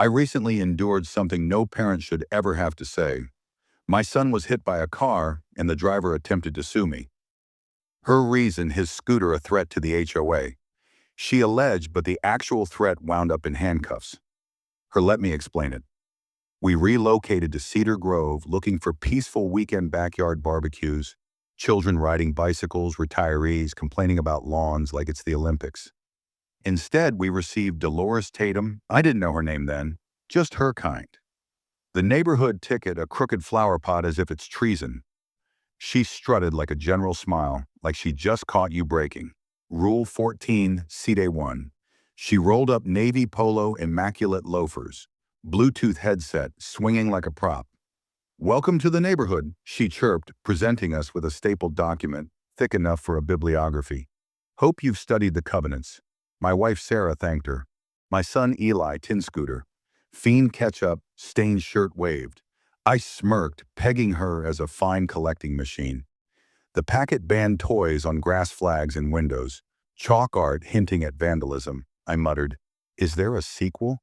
I recently endured something no parent should ever have to say. My son was hit by a car and the driver attempted to sue me. Her reason, his scooter a threat to the HOA. She alleged, but the actual threat wound up in handcuffs. Let me explain it. We relocated to Cedar Grove looking for peaceful weekend backyard barbecues, children riding bicycles, retirees complaining about lawns like it's the Olympics. Instead, we received Dolores Tatum. I didn't know her name then, just her kind. The neighborhood ticket, a crooked flower pot as if it's treason. She strutted like a general smile, like she just caught you breaking. Rule 14, Cde 1. She rolled up navy polo immaculate loafers, Bluetooth headset swinging like a prop. Welcome to the neighborhood, she chirped, presenting us with a stapled document, thick enough for a bibliography. Hope you've studied the covenants. My wife Sarah thanked her. My son Eli, tin scooter. Fiend ketchup, stained shirt waved. I smirked, pegging her as a fine collecting machine. The packet banned toys on grass flags and windows. Chalk art hinting at vandalism. I muttered, is there a sequel?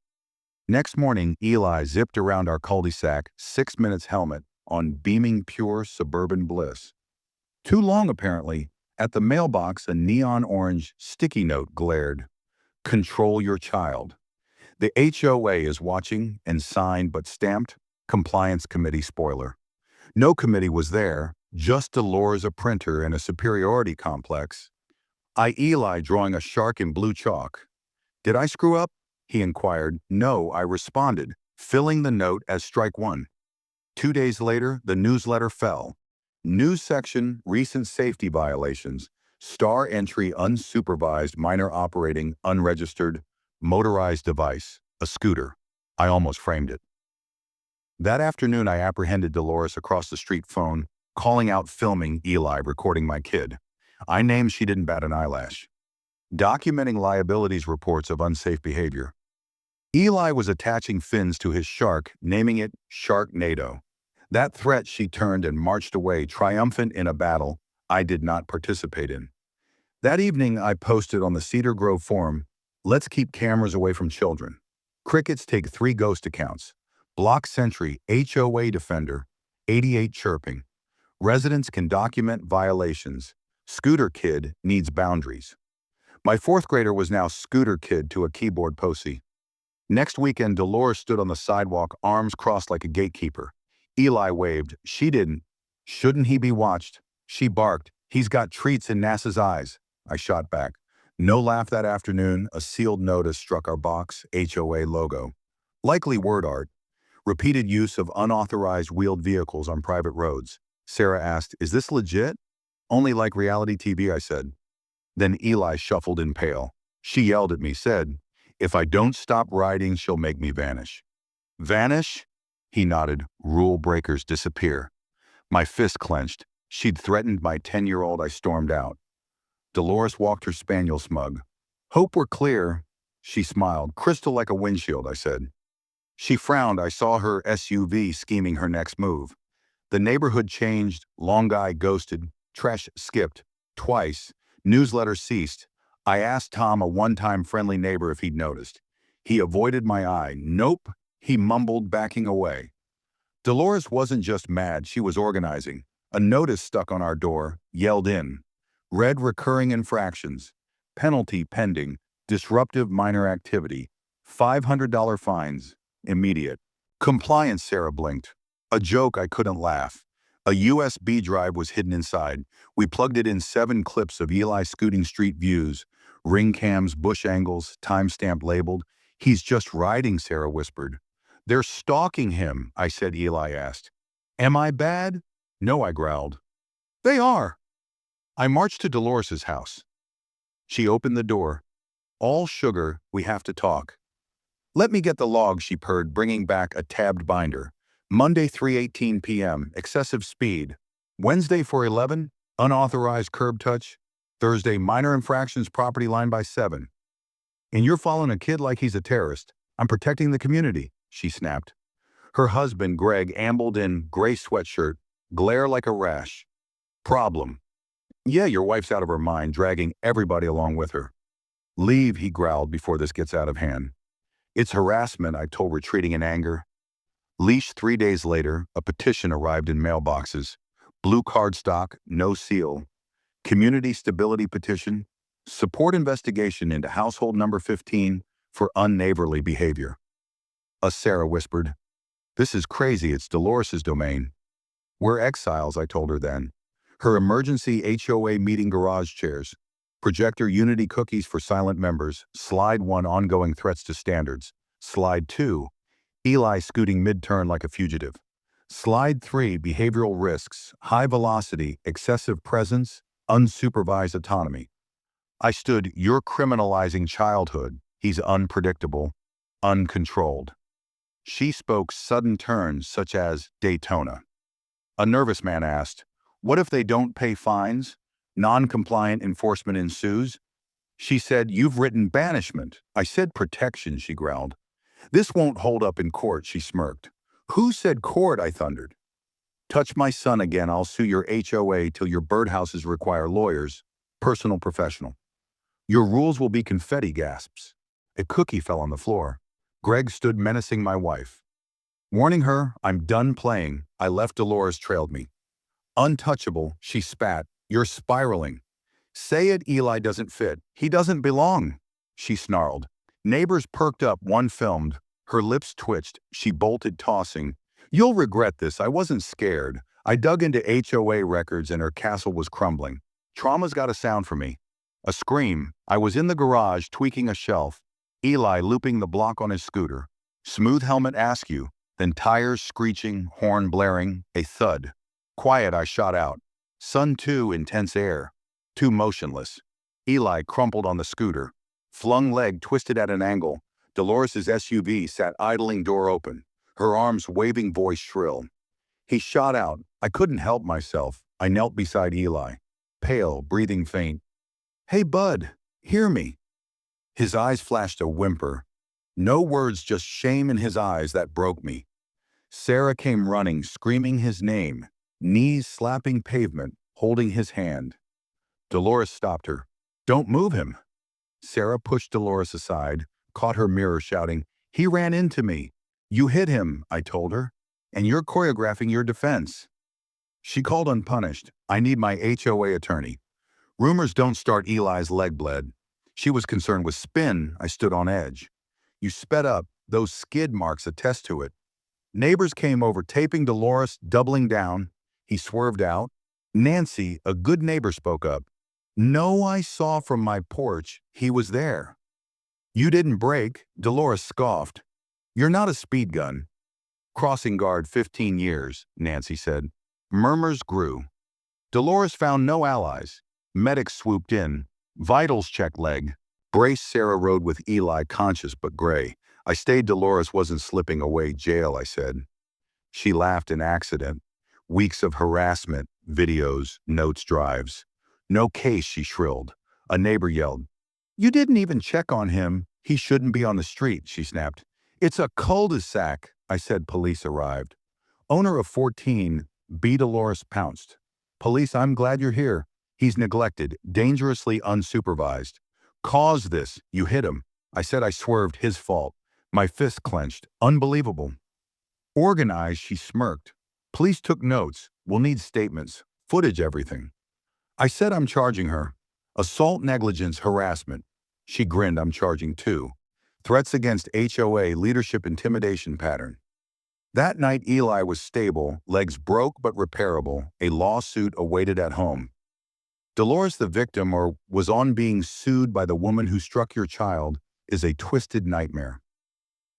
Next morning, Eli zipped around our cul-de-sac, 6 minutes helmet, on beaming pure suburban bliss. Too long, apparently. At the mailbox, a neon orange sticky note glared. Control your child. The HOA is watching and signed but stamped. Compliance Committee spoiler. No committee was there, just Dolores, a printer, and a superiority complex. Eli drawing a shark in blue chalk. Did I screw up? He inquired. No, I responded, filling the note as strike one. 2 days later, the newsletter fell. News section, recent safety violations. Star entry, unsupervised, minor operating, unregistered, motorized device, a scooter. I almost framed it. That afternoon, I apprehended Dolores across the street phone, calling out filming Eli recording my kid. I named she didn't bat an eyelash. Documenting liabilities reports of unsafe behavior. Eli was attaching fins to his shark, naming it Sharknado. That threat she turned and marched away triumphant in a battle I did not participate in. That evening, I posted on the Cedar Grove forum, let's keep cameras away from children. Crickets take 3 ghost accounts. Block Sentry, HOA Defender, 88 chirping. Residents can document violations. Scooter Kid needs boundaries. My 4th grader was now Scooter Kid to a keyboard posse. Next weekend, Dolores stood on the sidewalk, arms crossed like a gatekeeper. Eli waved. She didn't. Shouldn't he be watched? She barked. He's got treats in NASA's eyes. I shot back. No laugh that afternoon. A sealed notice struck our box, HOA logo. Likely word art. Repeated use of unauthorized wheeled vehicles on private roads. Sarah asked, is this legit? Only like reality TV, I said. Then Eli shuffled in pale. She yelled at me, said, if I don't stop riding, she'll make me vanish. Vanish? He nodded. Rule breakers disappear. My fist clenched. She'd threatened my 10-year-old. I stormed out. Dolores walked her spaniel smug. Hope we're clear. She smiled. Crystal like a windshield, I said. She frowned. I saw her SUV scheming her next move. The neighborhood changed. Long guy ghosted. Trash skipped. Twice. Newsletter ceased. I asked Tom, a one-time friendly neighbor, if he'd noticed. He avoided my eye. Nope, he mumbled, backing away. Dolores wasn't just mad, she was organizing. A notice stuck on our door, yelled in. Read recurring infractions. Penalty pending. Disruptive minor activity. $500 fines. Immediate. Compliance, Sarah blinked. A joke, I couldn't laugh. A USB drive was hidden inside. We plugged it in 7 clips of Eli scooting street views. Ring cams, bush angles, timestamp labeled. He's just riding, Sarah whispered. They're stalking him, I said. Eli asked. Am I bad? No, I growled. They are. I marched to Dolores's house. She opened the door. All sugar, we have to talk. Let me get the log, she purred, bringing back a tabbed binder. Monday 3:18 p.m., excessive speed. Wednesday 4:11, unauthorized curb touch. Thursday, minor infractions, property line by 7. And you're following a kid like he's a terrorist. I'm protecting the community, she snapped. Her husband, Greg, ambled in, gray sweatshirt, glare like a rash. Problem. Yeah, your wife's out of her mind, dragging everybody along with her. Leave, he growled before this gets out of hand. It's harassment, I told, retreating in anger. Leash 3 days later, a petition arrived in mailboxes. Blue cardstock, no seal. Community stability petition. Support investigation into household number 15 for unneighborly behavior. Sarah whispered, "This is crazy, it's Dolores's domain." "We're exiles," I told her then. Her emergency HOA meeting garage chairs. Projector Unity cookies for silent members. Slide 1, ongoing threats to standards. Slide 2, Eli scooting mid-turn like a fugitive. Slide 3, behavioral risks, high velocity, excessive presence, unsupervised autonomy. I stood, "You're criminalizing childhood. He's unpredictable, uncontrolled." She spoke sudden turns such as Daytona. A nervous man asked, "What if they don't pay fines? Non-compliant enforcement ensues?" She said, "You've written banishment." I said protection, she growled. "This won't hold up in court," she smirked. "Who said court?" I thundered. "Touch my son again, I'll sue your HOA till your birdhouses require lawyers. Personal professional. Your rules will be confetti gasps." A cookie fell on the floor. Greg stood menacing my wife. Warning her, "I'm done playing." I left. Dolores trailed me. "Untouchable," she spat. "You're spiraling." "Say it, Eli doesn't fit. He doesn't belong," she snarled. Neighbors perked up, one filmed. Her lips twitched. She bolted, tossing. "You'll regret this. I wasn't scared. I dug into HOA records and her castle was crumbling. Trauma's got a sound for me." A scream. I was in the garage, tweaking a shelf. Eli looping the block on his scooter. Smooth helmet askew, then tires screeching, horn blaring, a thud. "Quiet," I shot out. Sun 2, intense air. Too motionless. Eli crumpled on the scooter. Flung leg twisted at an angle. Dolores's SUV sat idling, door open. Her arms waving, voice shrill. He shot out. I couldn't help myself. I knelt beside Eli. Pale, breathing faint. "Hey, bud, hear me." His eyes flashed a whimper. No words, just shame in his eyes that broke me. Sarah came running, screaming his name, knees slapping pavement, holding his hand. Dolores stopped her. "Don't move him." Sarah pushed Dolores aside, caught her mirror, shouting, "He ran into me." "You hit him," I told her, "and you're choreographing your defense." She called unpunished. "I need my HOA attorney." Rumors don't start. Eli's leg bled. She was concerned with spin. I stood on edge. "You sped up. Those skid marks attest to it." Neighbors came over, taping. Dolores doubling down. He swerved out. Nancy, a good neighbor, spoke up. "No, I saw from my porch. He was there." "You didn't break," Dolores scoffed. "You're not a speed gun." "Crossing guard 15 years, Nancy said. Murmurs grew. Dolores found no allies. Medics swooped in. Vitals checked leg. Brace. Sarah rode with Eli, conscious but gray. I stayed. Dolores wasn't slipping away. "Jail," I said. She laughed. "An accident. Weeks of harassment, videos, notes, drives." "No case," she shrilled. A neighbor yelled. "You didn't even check on him. He shouldn't be on the street," she snapped. "It's a cul-de-sac," I said. Police arrived. Owner of 14, B. Dolores pounced. "Police, I'm glad you're here. He's neglected, dangerously unsupervised." "Cause this. You hit him." I said. I swerved. "His fault." My fist clenched. "Unbelievable." "Organized," she smirked. "Police took notes. We'll need statements, footage, everything." I said. "I'm charging her. Assault, negligence, harassment." She grinned. "I'm charging too. Threats against HOA, leadership intimidation pattern." That night, Eli was stable, legs broke but repairable. A lawsuit awaited at home. Dolores, the victim, or was on being sued by the woman who struck your child, is a twisted nightmare.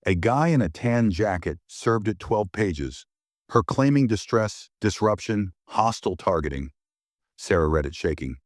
A guy in a tan jacket served it 12 pages. Her claiming distress, disruption, hostile targeting. Sarah read it, shaking.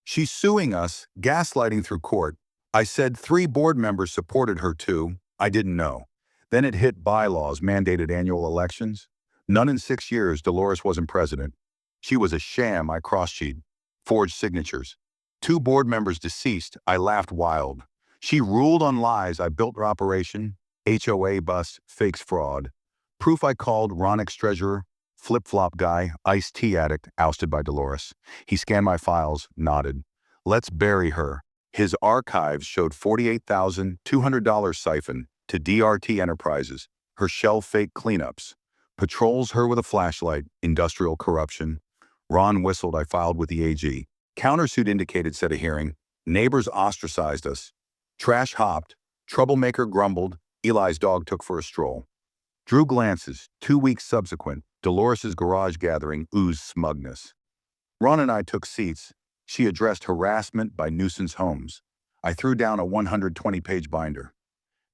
"She's suing us, gaslighting through court." I said. 3 board members supported her too. I didn't know. Then it hit. Bylaws mandated annual elections. None in 6 years. Dolores wasn't president. She was a sham. I cross-cheated. Forged signatures. 2 board members deceased. I laughed wild. She ruled on lies. I built her operation. HOA bust, fakes fraud. Proof. I called Ron, ex-treasurer, flip-flop guy, iced tea addict, ousted by Dolores. He scanned my files, nodded. "Let's bury her." His archives showed $48,200 siphon, to DRT Enterprises, her shell fake cleanups. Patrols her with a flashlight, industrial corruption. Ron whistled. I filed with the AG. Countersuit indicated, said a hearing. Neighbors ostracized us. Trash hopped. Troublemaker grumbled. Eli's dog took for a stroll. Drew glances. 2 weeks subsequent, Dolores's garage gathering oozed smugness. Ron and I took seats. She addressed harassment by nuisance homes. I threw down a 120-page binder.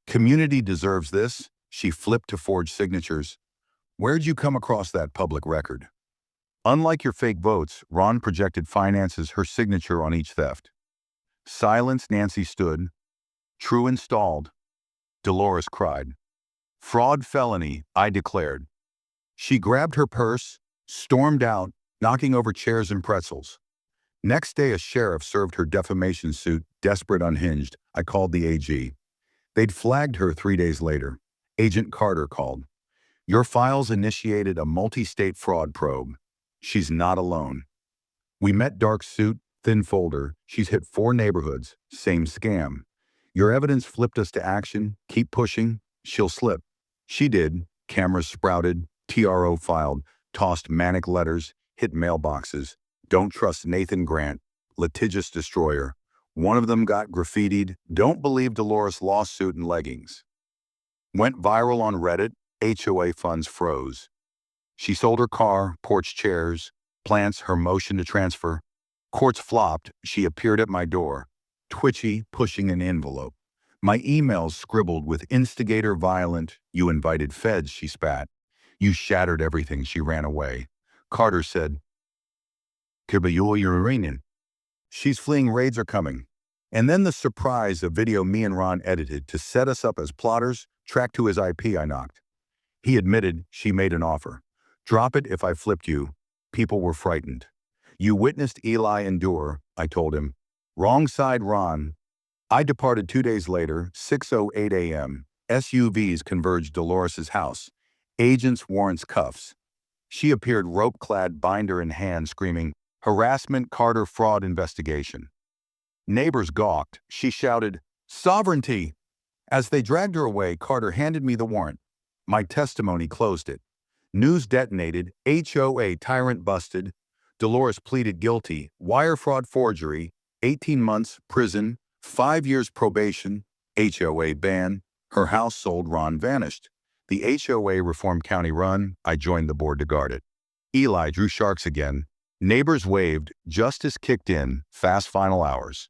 Community deserves this. She flipped to forge signatures. Where'd you come across that public record? Unlike your fake votes, Ron projected finances, her signature on each theft. Silence. Nancy stood. True installed. Dolores cried. Fraud felony, I declared. She grabbed her purse, stormed out, knocking over chairs and pretzels. Next day, a sheriff served her defamation suit, desperate, unhinged. I called the AG. They'd flagged her 3 days later. Agent Carter called. Your files initiated a multi-state fraud probe. She's not alone. We met. Dark suit, thin folder. She's hit 4 neighborhoods. Same scam. Your evidence flipped us to action. Keep pushing. She'll slip. She did. Cameras sprouted. TRO filed. Tossed manic letters. Hit mailboxes. Don't trust Nathan Grant. Litigious destroyer. One of them got graffitied. Don't believe Dolores lawsuit in leggings. Went viral on Reddit. HOA funds froze. She sold her car, porch chairs, plants, her motion to transfer. Courts flopped. She appeared at my door, twitchy, pushing an envelope. My emails scribbled with instigator violent. You invited feds, she spat. You shattered everything. She ran away. Carter said, Kirbayul. She's fleeing. Raids are coming. And then the surprise, a video me and Ron edited to set us up as plotters, tracked to his IP. I knocked. He admitted. She made an offer. Drop it if I flipped you. People were frightened. You witnessed Eli endure, I told him. Wrong side, Ron. I departed 2 days later, 6:08 a.m. SUVs converged Dolores's house. Agents, warrants, cuffs. She appeared, rope-clad, binder in hand, screaming, harassment, Carter, fraud investigation. Neighbors gawked. She shouted, sovereignty! As they dragged her away, Carter handed me the warrant. My testimony closed it. News detonated. HOA tyrant busted. Dolores pleaded guilty. Wire fraud, forgery. 18 months prison. 5 years probation. HOA ban. Her house sold. Ron vanished. The HOA reformed county run. I joined the board to guard it. Eli drew sharks again. Neighbors waved. Justice kicked in. Fast final hours.